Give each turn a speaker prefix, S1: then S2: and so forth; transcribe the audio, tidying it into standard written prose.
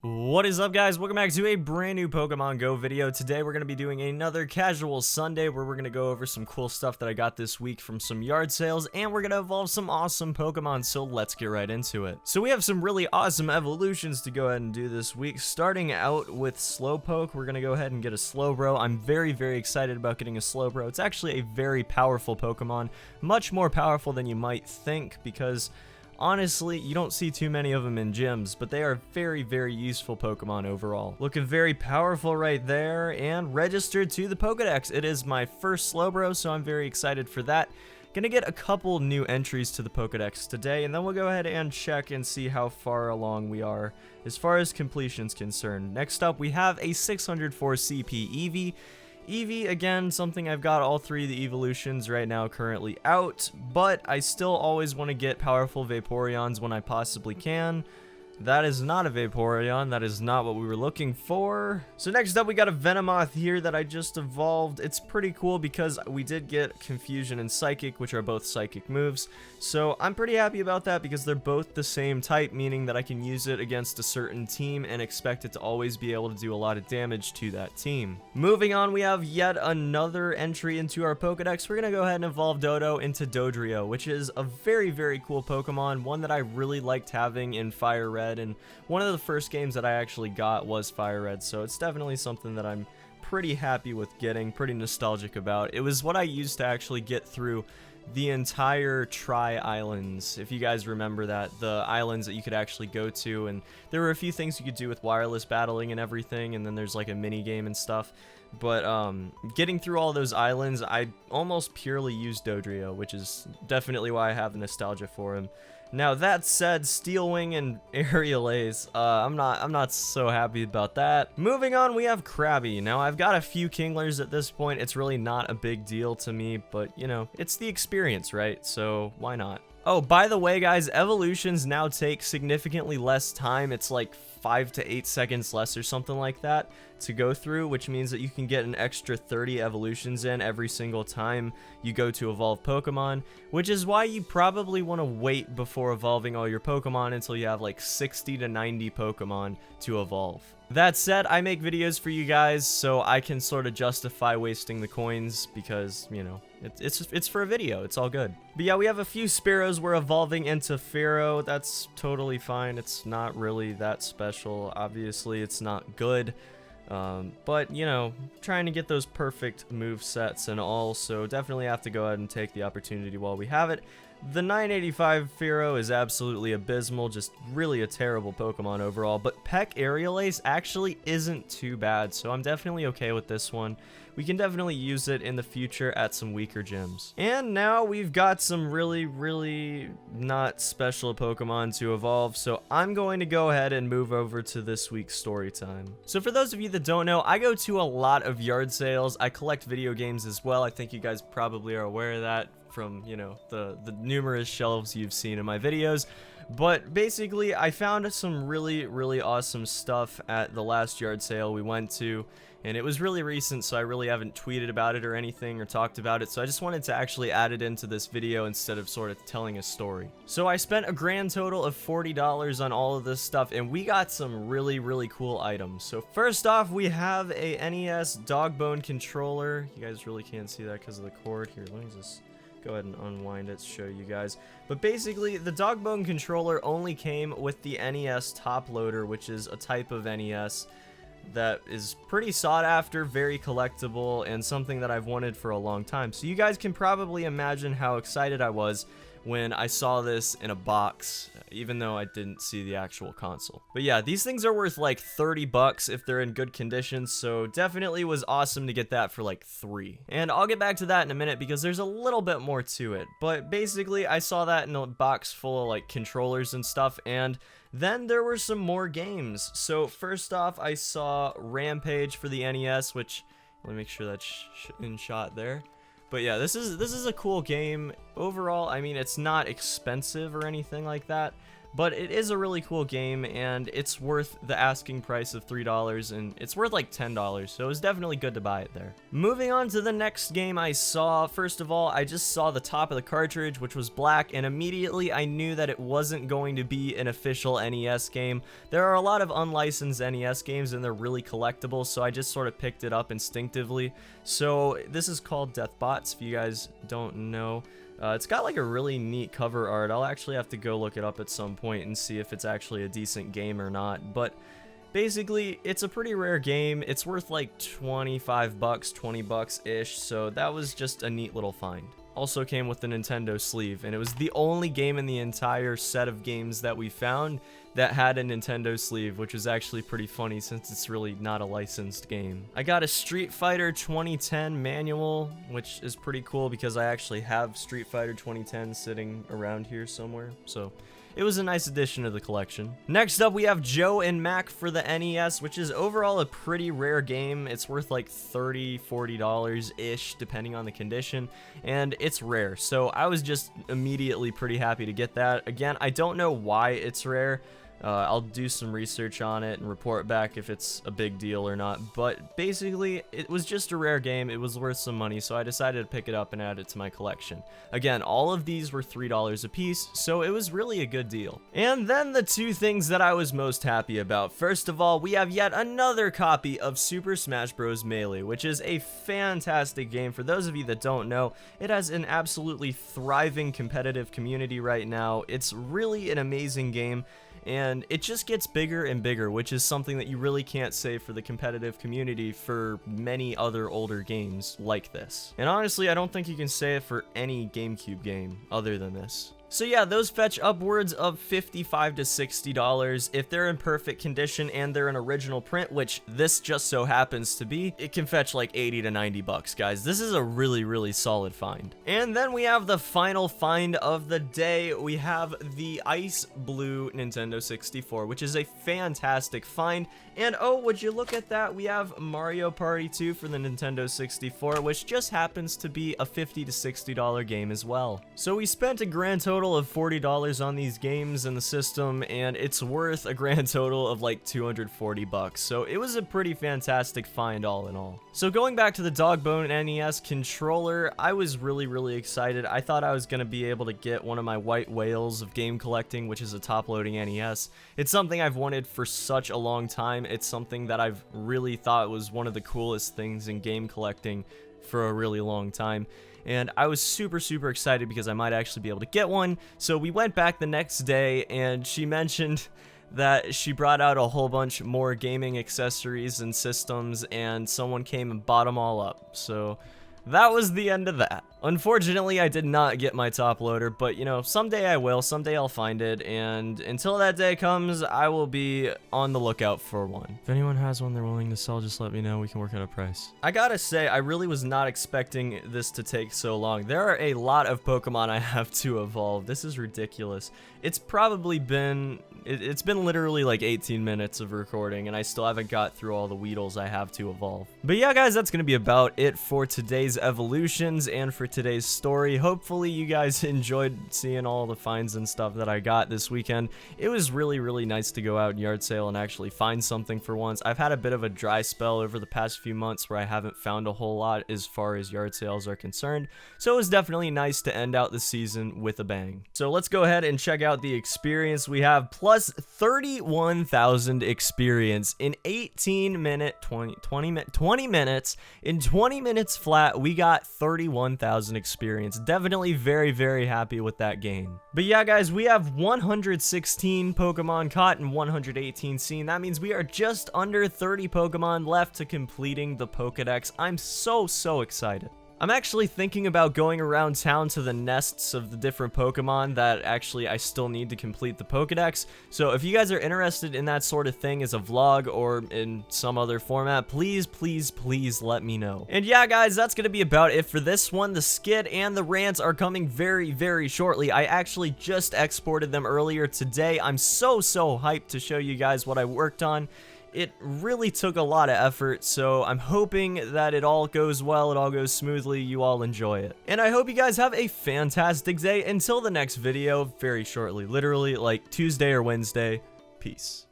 S1: What is up, guys? Welcome back to a brand new Pokemon Go video. Today we're going to be doing another casual Sunday where we're going to go over some cool stuff that I got this week from some yard sales, and we're going to evolve some awesome Pokemon, so let's get right into it. So we have some really awesome evolutions to go ahead and do this week. Starting out with Slowpoke, we're going to go ahead and get a Slowbro. I'm very excited about getting a Slowbro. It's actually a very powerful Pokemon, much more powerful than you might think, because honestly, you don't see too many of them in gyms, but they are very useful Pokemon overall. Looking very powerful right there, and registered to the Pokedex. It is my first Slowbro, so I'm very excited for that. Gonna get a couple new entries to the Pokedex today, and then we'll go ahead and check and see how far along we are as far as completion's concerned. Next up, we have a 604 CP Eevee. Eevee, again, something I've got all three of the evolutions right now currently out, but I still always want to get powerful Vaporeons when I possibly can. That is not a Vaporeon. That is not what we were looking for. So next up, we got a Venomoth here that I just evolved. It's pretty cool because we did get Confusion and Psychic, which are both Psychic moves. So I'm pretty happy about that because they're both the same type, meaning that I can use it against a certain team and expect it to always be able to do a lot of damage to that team. Moving on, we have yet another entry into our Pokedex. We're going to go ahead and evolve Dodo into Dodrio, which is a very cool Pokemon, one that I really liked having in Fire Red. And one of the first games that I actually got was Fire Red, so it's definitely something that I'm pretty happy with getting, pretty nostalgic about. It was what I used to actually get through the entire Tri-Islands, if you guys remember that, the islands that you could actually go to, and there were a few things you could do with wireless battling and everything, and then there's like a mini game and stuff. But getting through all those islands, I almost purely used Dodrio, which is definitely why I have the nostalgia for him. Now that said, Steel Wing and Aerial Ace, I'm not so happy about that. Moving on, we have Krabby. Now I've got a few Kinglers at this point. It's really not a big deal to me, but you know, it's the experience, right? So why not? Oh, by the way, guys, evolutions now take significantly less time. It's like 5 to 8 seconds less or something like that to go through, which means that you can get an extra 30 evolutions in every single time you go to evolve Pokemon, which is why you probably want to wait before evolving all your Pokemon until you have like 60 to 90 Pokemon to evolve. That said, I make videos for you guys, so I can sort of justify wasting the coins because, you know, it's for a video. It's all good. But yeah, we have a few Sparrows we're evolving into Pharaoh. That's totally fine. It's not really that special. Obviously, it's not good. But, you know, trying to get those perfect move sets and all, so definitely have to go ahead and take the opportunity while we have it. The 985 Pharaoh is absolutely abysmal, just really a terrible Pokemon overall, but Peck Aerial Ace actually isn't too bad, so I'm definitely okay with this one. We can definitely use it in the future at some weaker gyms. And now we've got some really not special Pokemon to evolve, so I'm going to go ahead and move over to this week's story time. So for those of you that don't know, I go to a lot of yard sales. I collect video games as well. I think you guys probably are aware of that from, you know, the numerous shelves you've seen in my videos. But basically, I found some really awesome stuff at the last yard sale we went to, and it was really recent, so I really haven't tweeted about it or anything or talked about it, so I just wanted to actually add it into this video instead of sort of telling a story. So I spent a grand total of $40 on all of this stuff, and we got some really cool items. So first off, we have a NES Dogbone controller. You guys really can't see that because of the cord. Here, let me just go ahead and unwind it to show you guys. But basically, the Dogbone controller only came with the NES Top Loader, which is a type of NES that is pretty sought after, very collectible, and something that I've wanted for a long time. So you guys can probably imagine how excited I was when I saw this in a box, even though I didn't see the actual console. But yeah, these things are worth like 30 bucks if they're in good condition, so definitely was awesome to get that for like 3. And I'll get back to that in a minute because there's a little bit more to it. But basically, I saw that in a box full of like controllers and stuff, and then there were some more games. So first off, I saw Rampage for the NES, which, let me make sure that's in shot there. But yeah, this is a cool game. Overall, I mean, it's not expensive or anything like that, but it is a really cool game, and it's worth the asking price of $3, and it's worth like $10, so it was definitely good to buy it there. Moving on to the next game I saw, first of all, I just saw the top of the cartridge, which was black, and immediately I knew that it wasn't going to be an official NES game. There are a lot of unlicensed NES games, and they're really collectible, so I just sort of picked it up instinctively. So this is called Deathbots, if you guys don't know. It's got like a really neat cover art. I'll actually have to go look it up at some point and see if it's actually a decent game or not. But basically, it's a pretty rare game. It's worth like 25 bucks, 20 bucks-ish. So that was just a neat little find. Also came with the Nintendo sleeve, and it was the only game in the entire set of games that we found that had a Nintendo sleeve, which is actually pretty funny since it's really not a licensed game. I got a Street Fighter 2010 manual, which is pretty cool because I actually have Street Fighter 2010 sitting around here somewhere, so it was a nice addition to the collection. Next up, we have Joe and Mac for the NES, which is overall a pretty rare game. It's worth like $30, $40-ish, depending on the condition, and it's rare. So I was just immediately pretty happy to get that. Again, I don't know why it's rare. I'll do some research on it and report back if it's a big deal or not, but basically it was just a rare game. It was worth some money, so I decided to pick it up and add it to my collection. Again, all of these were $3 a piece, so it was really a good deal. And then the two things that I was most happy about. First of all, we have yet another copy of Super Smash Bros. Melee, which is a fantastic game. For those of you that don't know, it has an absolutely thriving competitive community right now. It's really an amazing game, and it just gets bigger and bigger, which is something that you really can't say for the competitive community for many other older games like this. And honestly, I don't think you can say it for any GameCube game other than this. So yeah, those fetch upwards of $55 to $60. If they're in perfect condition and they're an original print, which this just so happens to be, it can fetch like 80 to 90 bucks, guys. This is a really, really solid find. And then we have the final find of the day. We have the Ice Blue Nintendo 64, which is a fantastic find. And oh, would you look at that? We have Mario Party 2 for the Nintendo 64, which just happens to be a $50 to $60 game as well. So we spent a grand total of $40 on these games in the system, and it's worth a grand total of like 240 bucks. So it was a pretty fantastic find all in all. So going back to the Dogbone NES controller, I was really, really excited. I thought I was going to be able to get one of my white whales of game collecting, which is a top-loading NES. It's something I've wanted for such a long time. It's something that I've really thought was one of the coolest things in game collecting for a really long time. And I was super, super excited because I might actually be able to get one. So we went back the next day, and she mentioned that she brought out a whole bunch more gaming accessories and systems, and someone came and bought them all up. So that was the end of that. Unfortunately, I did not get my top loader, but you know, someday I will. Someday I'll find it, and until that day comes, I will be on the lookout for one. If anyone has one they're willing to sell, just let me know. We can work out a price. I gotta say, I really was not expecting this to take so long. There are a lot of Pokemon I have to evolve. This is ridiculous. It's probably been... It's been literally like 18 minutes of recording, and I still haven't got through all the Weedles I have to evolve. But yeah, guys, that's going to be about it for today's evolutions and for today's story. Hopefully you guys enjoyed seeing all the finds and stuff that I got this weekend. It was really, really nice to go out and yard sale and actually find something for once. I've had a bit of a dry spell over the past few months where I haven't found a whole lot as far as yard sales are concerned, so it was definitely nice to end out the season with a bang. So let's go ahead and check out the experience we have. Plus 31,000 experience in 20 minutes. In 20 minutes flat, we got 31,000 experience. Definitely very, very happy with that gain. But yeah, guys, we have 116 Pokemon caught and 118 seen. That means we are just under 30 Pokemon left to completing the Pokedex. I'm so excited. I'm actually thinking about going around town to the nests of the different Pokemon that actually I still need to complete the Pokedex. So if you guys are interested in that sort of thing as a vlog or in some other format, please let me know. And yeah, guys, that's going to be about it for this one. The skit and the rants are coming very shortly. I actually just exported them earlier today. I'm so hyped to show you guys what I worked on. it really took a lot of effort, so I'm hoping that it all goes well, it all goes smoothly, you all enjoy it. And I hope you guys have a fantastic day until the next video very shortly, literally like Tuesday or Wednesday. Peace.